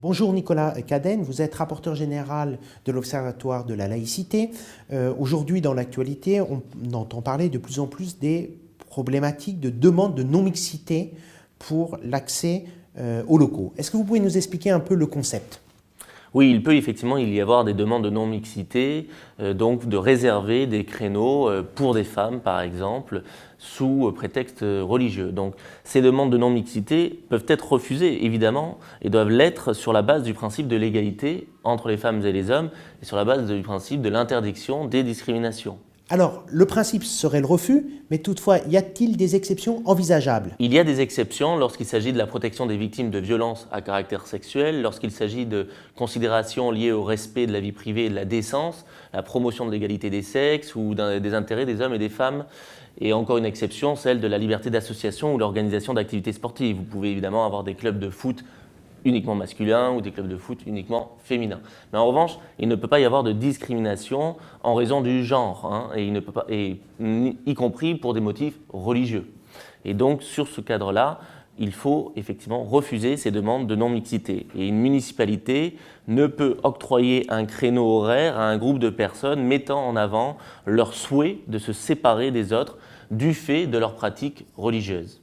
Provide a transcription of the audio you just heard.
Bonjour Nicolas Cadenne, vous êtes rapporteur général de l'Observatoire de la laïcité. Aujourd'hui, dans l'actualité, on entend parler de plus en plus des problématiques de demande de non-mixité pour l'accès aux locaux. Est-ce que vous pouvez nous expliquer un peu le concept ? Oui, il peut effectivement y avoir des demandes de non-mixité, donc de réserver des créneaux pour des femmes, par exemple, sous prétexte religieux. Donc ces demandes de non-mixité peuvent être refusées, évidemment, et doivent l'être sur la base du principe de l'égalité entre les femmes et les hommes, et sur la base du principe de l'interdiction des discriminations. Alors, le principe serait le refus, mais toutefois, y a-t-il des exceptions envisageables ? Il y a des exceptions lorsqu'il s'agit de la protection des victimes de violences à caractère sexuel, lorsqu'il s'agit de considérations liées au respect de la vie privée et de la décence, la promotion de l'égalité des sexes ou des intérêts des hommes et des femmes. Et encore une exception, celle de la liberté d'association ou l'organisation d'activités sportives. Vous pouvez évidemment avoir des clubs de foot uniquement masculins ou des clubs de foot uniquement féminins. Mais en revanche, il ne peut pas y avoir de discrimination en raison du genre, y compris pour des motifs religieux. Et donc, sur ce cadre-là, il faut effectivement refuser ces demandes de non-mixité. Et une municipalité ne peut octroyer un créneau horaire à un groupe de personnes mettant en avant leur souhait de se séparer des autres du fait de leurs pratiques religieuses.